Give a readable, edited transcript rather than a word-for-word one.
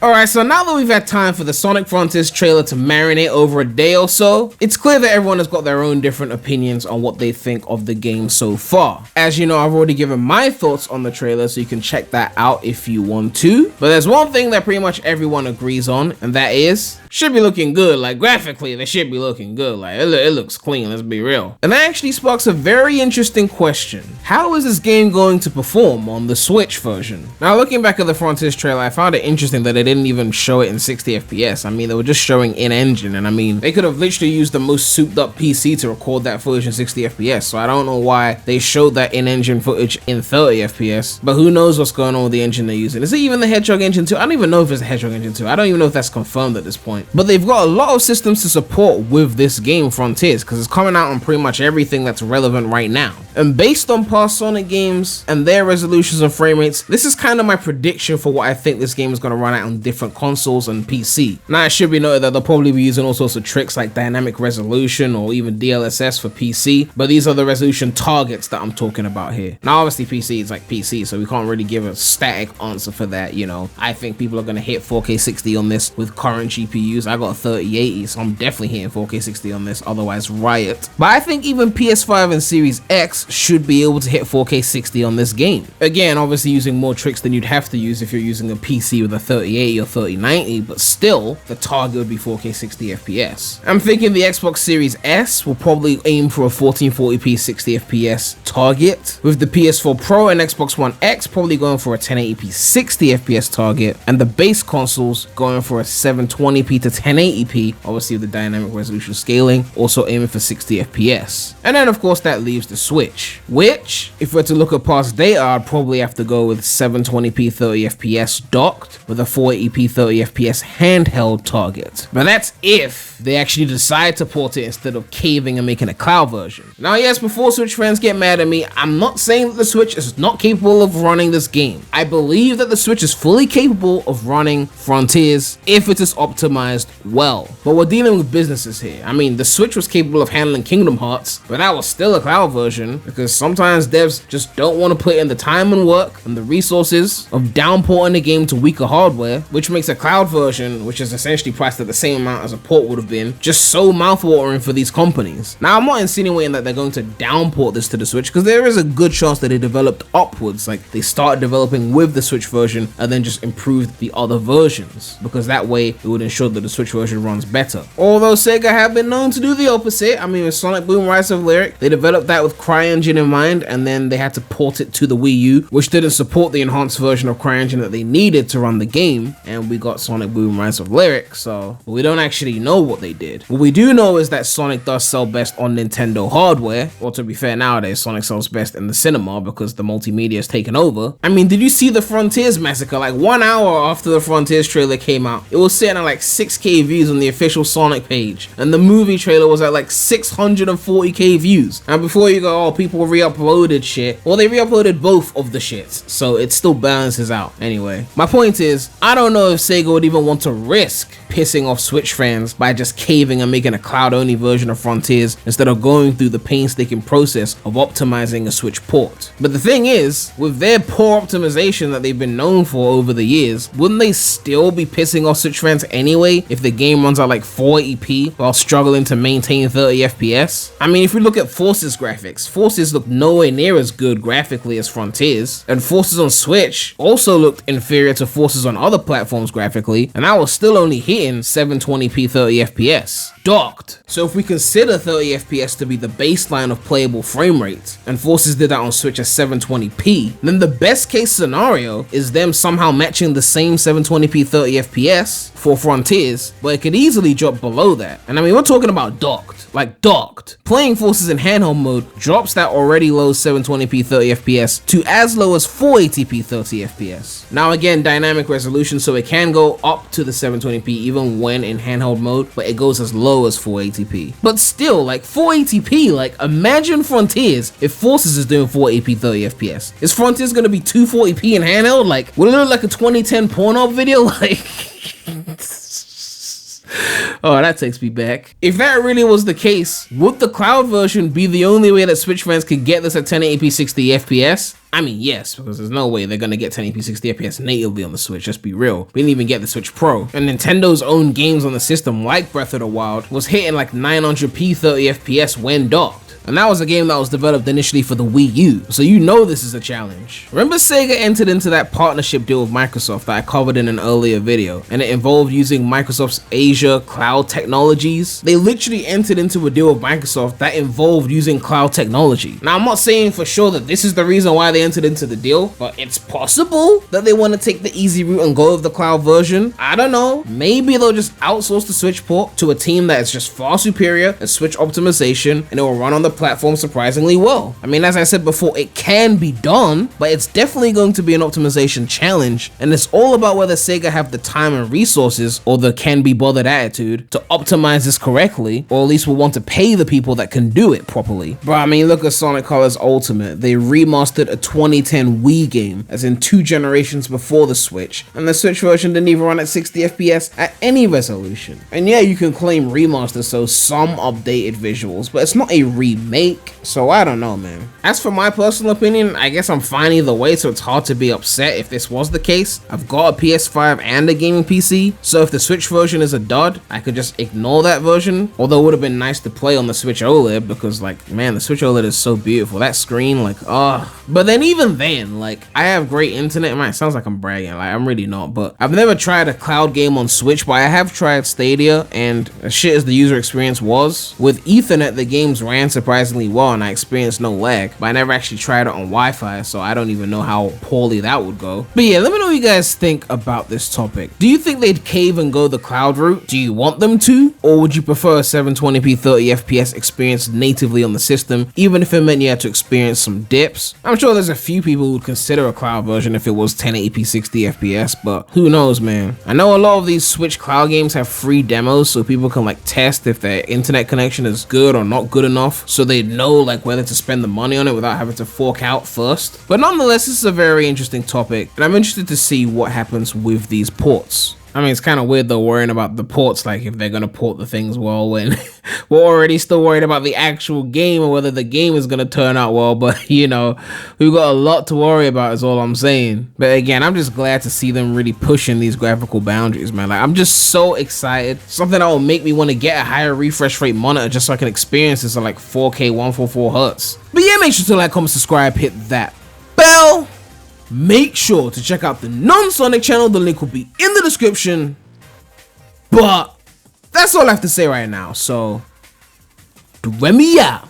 Alright, so now that we've had time for the Sonic Frontiers trailer to marinate over a day or so, it's clear that everyone has got their own different opinions on what they think of the game so far. As you know, I've already given my thoughts on the trailer, so you can check that out if you want to. But there's one thing that pretty much everyone agrees on, and that is, should be looking good. Like, graphically, they should be looking good. Like, it looks clean, let's be real. And that actually sparks a very interesting question. How is this game going to perform on the Switch version? Now, looking back at the Frontiers trailer, I found it interesting that they didn't even show it in 60 FPS. I mean, they were just showing in-engine, and I mean, they could have literally used the most souped-up PC to record that footage in 60 FPS, so I don't know why they showed that in-engine footage in 30 FPS, but who knows what's going on with the engine they're using. Is it even the Hedgehog engine 2? I don't even know if it's the Hedgehog engine 2. I don't even know if that's confirmed at this point. But they've got a lot of systems to support with this game, Frontiers, because it's coming out on pretty much everything that's relevant right now. And based on past Sonic games and their resolutions and frame rates, this is kind of my prediction for what I think this game is going to run at on different consoles and PC. Now, it should be noted that they'll probably be using all sorts of tricks like dynamic resolution or even DLSS for PC, but these are the resolution targets that I'm talking about here. Now, obviously PC is like PC, so we can't really give a static answer for that, you know. I think people are going to hit 4K 60 on this with current GPUs. I got a 3080, so I'm definitely hitting 4K 60 on this, otherwise riot. But I think even PS5 and Series X should be able to hit 4K 60 on this game. Again, obviously using more tricks than you'd have to use if you're using a PC with a 3080 or 3090, but still, the target would be 4K 60 FPS. I'm thinking the Xbox Series S will probably aim for a 1440p 60 FPS target, with the PS4 Pro and Xbox One X probably going for a 1080p 60 FPS target, and the base consoles going for a 720p to 1080p, obviously with the dynamic resolution scaling, also aiming for 60 FPS. And then of course that leaves the Switch, which, if we're to look at past data, I'd probably have to go with 720p 30 FPS docked with a 480p 30 FPS handheld target. But that's if they actually decide to port it instead of caving and making a cloud version. Now yes, before Switch fans get mad at me, I'm not saying that the Switch is not capable of running this game. I believe that the Switch is fully capable of running Frontiers if it is optimized well. But we're dealing with businesses here. I mean, the Switch was capable of handling Kingdom Hearts, but that was still a cloud version, because sometimes devs just don't want to put in the time and work and the resources of downporting the game to weaker hardware, which makes a cloud version, which is essentially priced at the same amount as a port would have been, just so mouthwatering for these companies. Now, I'm not insinuating that they're going to downport this to the Switch, because there is a good chance that they developed upwards, like they started developing with the Switch version and then just improved the other versions, because that way it would ensure that the Switch version runs better. Although Sega have been known to do the opposite. I mean, with Sonic Boom Rise of Lyric, they developed that with CryEngine in mind, and then they had to port it to the Wii U, which didn't support the enhanced version of CryEngine that they needed to run the game, and we got Sonic Boom Rise of Lyric, so we don't actually know what they did. What we do know is that Sonic does sell best on Nintendo hardware, or to be fair, nowadays Sonic sells best in the cinema because the multimedia has taken over. I mean, did you see the Frontiers massacre? Like 1 hour after the Frontiers trailer came out, it was sitting at like 6K views on the official Sonic page, and the movie trailer was at like 640K views. And before you go, oh, people re-uploaded shit, well, they re-uploaded both of the shits, so it still balances out. Anyway, my point is, I don't know if Sega would even want to risk pissing off Switch fans by just caving and making a cloud-only version of Frontiers instead of going through the painstaking process of optimizing a Switch port. But the thing is, with their poor optimization that they've been known for over the years, wouldn't they still be pissing off Switch fans anyway if the game runs at like 480p while struggling to maintain 30 FPS? I mean, if we look at Forces graphics, Forces look nowhere near as good graphically as Frontiers, and Forces on Switch also looked inferior to Forces on other platforms graphically, and I was still only hitting 720p 30 FPS. Docked. So if we consider 30 FPS to be the baseline of playable frame rates, and Forces did that on Switch at 720p, then the best case scenario is them somehow matching the same 720p 30 FPS for Frontiers, but it could easily drop below that. And I mean, we're talking about docked, like docked. Playing Forces in handheld mode drops that already low 720p 30 FPS to as low as 480p 30 FPS. Now again, dynamic resolution, so it can go up to the 720p even when in handheld mode, but it goes as low as 480p. But still, like 480p, like imagine Frontiers if Forces is doing 480p 30 FPS. Is Frontiers gonna be 240p in handheld? Like, will it look like a 2010 Pornhub video? Like Oh, that takes me back. If that really was the case, would the cloud version be the only way that Switch fans could get this at 1080p 60 FPS? I mean, yes, because there's no way they're gonna get 1080p 60 FPS natively on the Switch, just be real. We didn't even get the Switch Pro. And Nintendo's own games on the system, like Breath of the Wild, was hitting like 900p 30 FPS when docked. And that was a game that was developed initially for the Wii U, so you know this is a challenge. Remember Sega entered into that partnership deal with Microsoft that I covered in an earlier video, and it involved using Microsoft's Azure cloud technologies? They literally entered into a deal with Microsoft that involved using cloud technology. Now, I'm not saying for sure that this is the reason why they entered into the deal, but it's possible that they want to take the easy route and go with the cloud version. I don't know. Maybe they'll just outsource the Switch port to a team that is just far superior at Switch optimization, and it will run on the platform surprisingly well. I mean, as I said before, it can be done, but it's definitely going to be an optimization challenge, and it's all about whether Sega have the time and resources or the can be bothered attitude to optimize this correctly, or at least will want to pay the people that can do it properly. But I mean, look at Sonic Colors Ultimate. They remastered a 2010 Wii game, as in 2 generations before the Switch, and the Switch version didn't even run at 60 FPS at any resolution. And yeah, you can claim remaster, so some updated visuals, but it's not a remake, so I don't know, man. As for my personal opinion, I guess I'm fine either way, so it's hard to be upset if this was the case. I've got a PS5 and a gaming PC, so if the Switch version is a dud, I could just ignore that version, although it would have been nice to play on the Switch OLED, because like, man, the Switch OLED is so beautiful. That screen, like, but then even then, like, I have great internet. Man, it sounds like I'm bragging, like I'm really not, but I've never tried a cloud game on Switch, but I have tried Stadia, and as shit as the user experience was, with Ethernet the games ran surprisingly well and I experienced no lag, but I never actually tried it on Wi-Fi, so I don't even know how poorly that would go. But yeah, let me know what you guys think about this topic. Do you think they'd cave and go the cloud route? Do you want them to? Or would you prefer a 720p 30 FPS experience natively on the system, even if it meant you had to experience some dips? I'm sure there's a few people who would consider a cloud version if it was 1080p 60 FPS, but who knows, man. I know a lot of these Switch cloud games have free demos, so people can like test if their internet connection is good or not good enough, so they know like whether to spend the money on it without having to fork out first. But nonetheless, this is a very interesting topic, and I'm interested to see what happens with these ports. I mean, it's kind of weird though worrying about the ports, like if they're going to port the things well when we're already still worried about the actual game and whether the game is going to turn out well. But you know, we've got a lot to worry about is all I'm saying. But again, I'm just glad to see them really pushing these graphical boundaries, man. Like, I'm just so excited. Something that will make me want to get a higher refresh rate monitor just so I can experience this at like 4K 144 Hertz. But yeah, make sure to like, comment, subscribe, hit that bell. Make sure to check out the non-Sonic channel, the link will be in the description. But that's all I have to say right now, so Premy out.